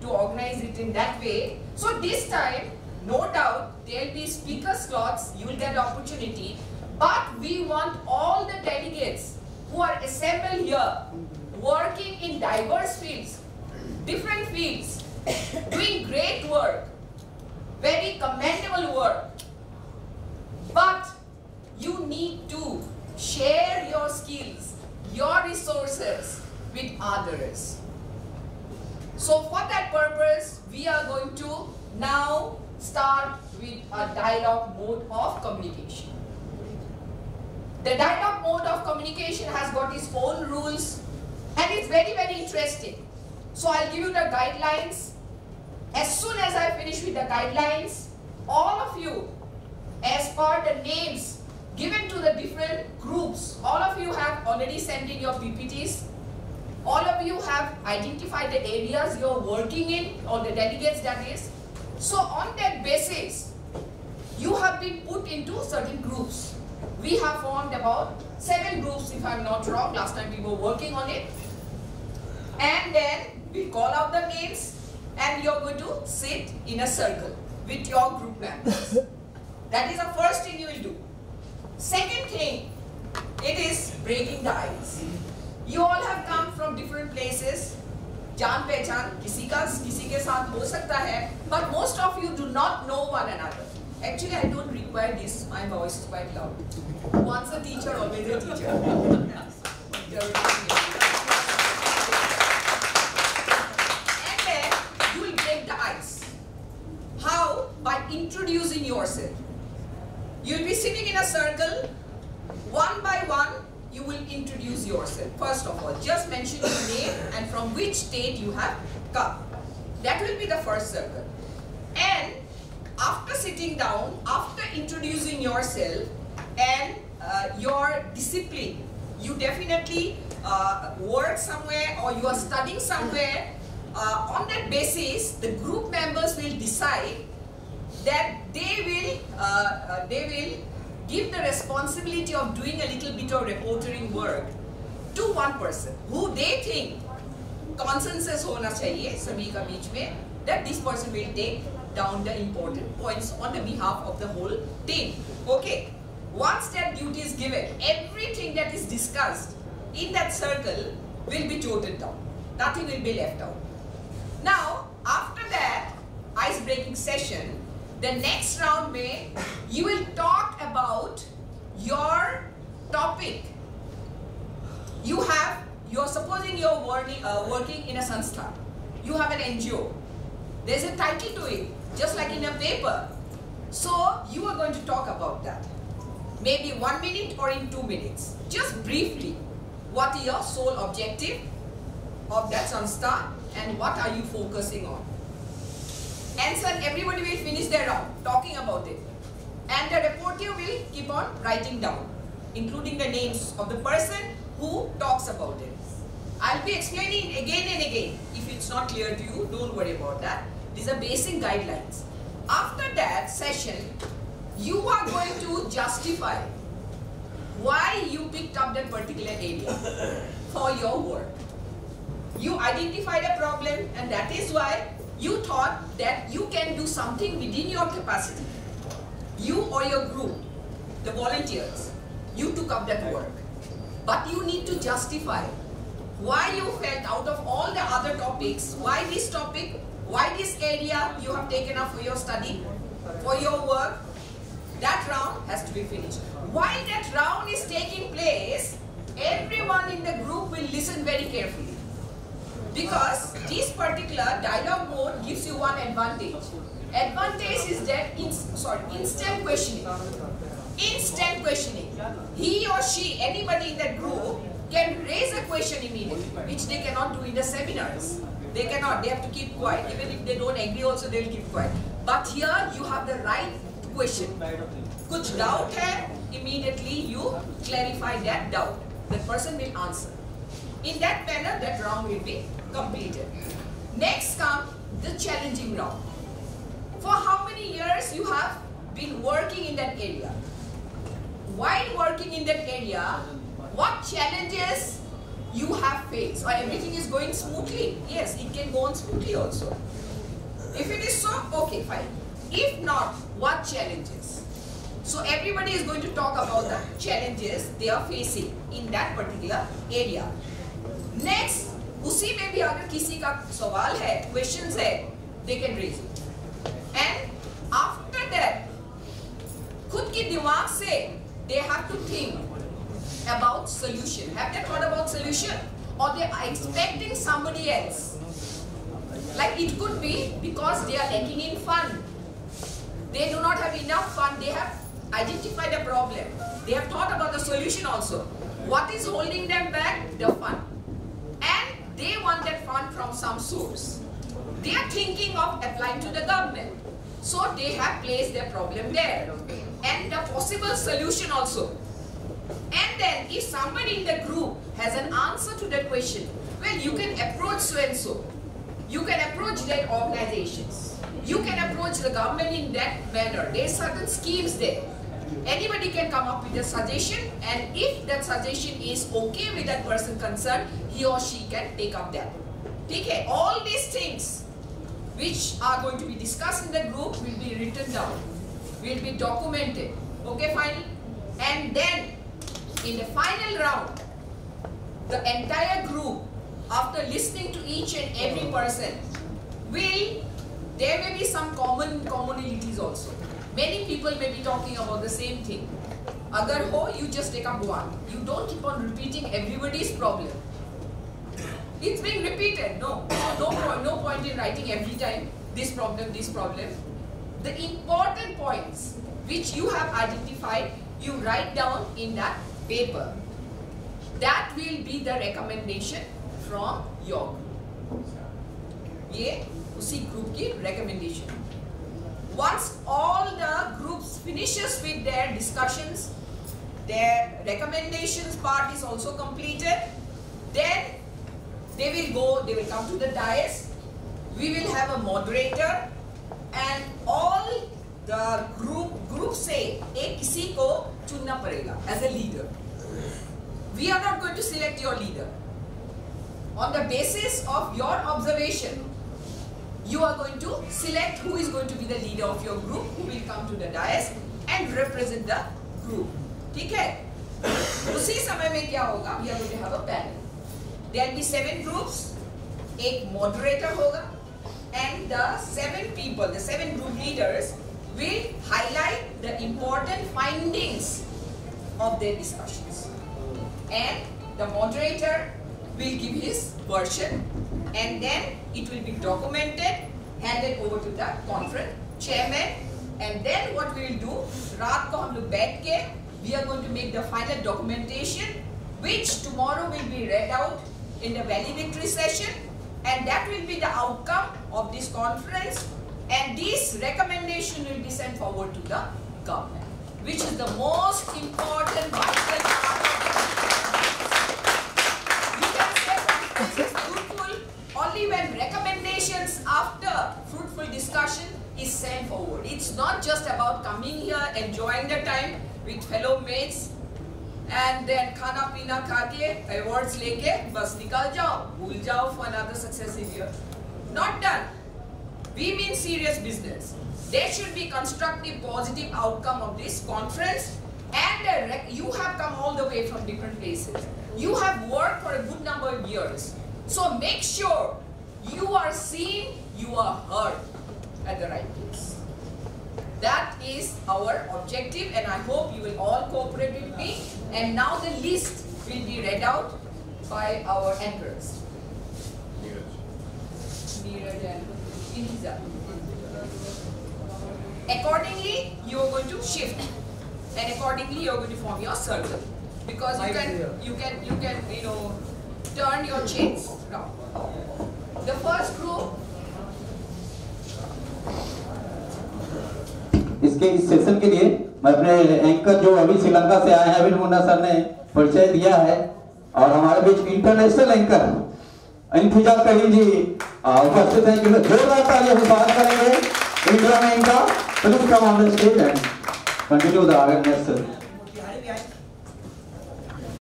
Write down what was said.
to organize it in that way. So this time, no doubt, there will be speaker slots, you will get the opportunity, but we want all the delegates who are assembled here, working in diverse fields, different fields, doing great work, very commendable work, but you need to share your skills, your resources with others. So for that purpose, we are going to now start with a dialogue mode of communication. The dialogue mode of communication has got its own rules and it's very, very interesting. So I'll give you the guidelines. As soon as I finish with the guidelines, all of you, as per the names given to the different groups, all of you have already sent in your PPTs. All of you have identified the areas you're working in, or the delegates that is. So on that basis, you have been put into certain groups. We have formed about 7 groups, if I'm not wrong. Last time we were working on it. And then we call out the names and you're going to sit in a circle with your group members. That is the first thing you will do. Second thing, it is breaking the ice. You all have come from different places. जान पहचान किसी के साथ हो सकता है, but most of you do not know one another. Actually, I don't require this. My voice is quite loud. Once a teacher, always a teacher. And then you will break the ice. How? By introducing yourself. You will be sitting in a circle. One by one, you will introduce yourself. First of all, just mention your name and from which state you have come. That will be the first circle. And after sitting down, after introducing yourself and your discipline, you definitely work somewhere or you are studying somewhere. On that basis, the group members will decide that they will give the responsibility of doing a little bit of reporting work to one person who they think consensus hona chahiye sabhi ka beech mein, that this person will take down the important points on the behalf of the whole team. Okay, once that duty is given, everything that is discussed in that circle will be jotted down. Nothing will be left out. Now, after that ice-breaking session, the next round may you will talk about your topic. You're supposing you're working in a sanstha. You have an NGO. There's a title to it, just like in a paper. So you are going to talk about that. Maybe 1 minute or in 2 minutes. Just briefly, what is your sole objective of that sanstha and what are you focusing on? And so everybody will finish their round talking about it. And the reporter will keep on writing down, including the names of the person who talks about it. I'll be explaining again and again. If it's not clear to you, don't worry about that. These are basic guidelines. After that session, you are going to justify why you picked up that particular area for your work. You identified a problem and that is why you thought that you can do something within your capacity. You or your group, the volunteers, you took up that work. But you need to justify why you felt out of all the other topics, why this topic, why this area you have taken up for your study, for your work. That round has to be finished. While that round is taking place, everyone in the group will listen very carefully. Because this particular dialogue mode gives you one advantage. Advantage is that instant questioning. Instant questioning. He or she, anybody in that group, can raise a question immediately, which they cannot do in the seminars. They cannot, they have to keep quiet. Even if they don't agree also, they will keep quiet. But here you have the right to question. Kuch doubt hai, immediately you clarify that doubt. The person will answer. In that manner, that round will be completed. Next comes the challenging round. For how many years you have been working in that area? While working in that area, what challenges you have faced, or everything is going smoothly. Yes, it can go on smoothly also. If it is so, okay, fine. If not, what challenges? So everybody is going to talk about the challenges they are facing in that particular area. Next, उसी में भी अगर किसी का सवाल है, questions है, they can raise it. And after that, खुद की दिमाग से they have to think about solution. Have they thought about solution? Or they are expecting somebody else? Like it could be because they are lacking in fun. They do not have enough fun. They have identified a problem. They have thought about the solution also. What is holding them back? The fun. And they want that fund from some source. They are thinking of applying to the government. So they have placed their problem there. And the possible solution also. And then if somebody in the group has an answer to that question, well, you can approach so and so. You can approach that organizations. You can approach the government in that manner. There are certain schemes there. Anybody can come up with a suggestion, and if that suggestion is okay with that person concerned, he or she can take up that. Okay? All these things which are going to be discussed in the group will be written down, will be documented. Okay, fine? And then in the final round, the entire group, after listening to each and every person, there may be some commonalities also. Many people may be talking about the same thing. Agar ho, you just take up one. You don't keep on repeating everybody's problem. It's being repeated. No point in writing every time this problem, this problem. The important points which you have identified, you write down in that paper. That will be the recommendation from your group. ये उसी group की recommendation. Once all the groups finishes with their discussions, their recommendations part is also completed, then they will come to the dais. We will have a moderator, and all the group से एक किसी को चुनना पड़ेगा as a leader. We are not going to select your leader. On the basis of your observation, you are going to select who is going to be the leader of your group, who will come to the dais and represent the group. ठीक है? उसी समय में क्या होगा? We are going to have a panel. There will be 7 groups, एक moderator होगा, and the 7 people, the 7 group leaders will highlight the important findings of their discussions. And the moderator will give his version, and then it will be documented, handed over to the conference chairman, and then what we will do, रात को हम लोग बैठ के, we are going to make the final documentation, which tomorrow will be read out in the valedictory session, and that will be the outcome of this conference, and this recommendation will be sent forward to the government, which is the most important vital part of only when recommendations after fruitful discussion is sent forward. It's not just about coming here, enjoying the time with fellow mates, and then खाना पीना खा के awards लेके बस निकल जाओ, भूल जाओ for another successive year. Not done. We mean serious business. There should be constructive, positive outcome of this conference, and you have come all the way from different places. You have worked for a good number of years. So make sure you are seen, you are heard at the right place. That is our objective, and I hope you will all cooperate with me. And now the list will be read out by our anchors. Neeraj and Intiza. Accordingly, you are going to shift, and accordingly you are going to form your circle, because you can turn your chains round. The first group. इसके इस session के लिए मैं अपने anchor जो अभी श्रीलंका से आए हैं अविन मुन्ना सर ने परिचय दिया है, और हमारे बीच इंटरनेशनल एंकर इंतिजा करीम जी उपस्थित हैं, जिन्हें जोरदार तालियों से स्वागत करेंगे। इंडिया में इनका please come on the stage and continue the awareness.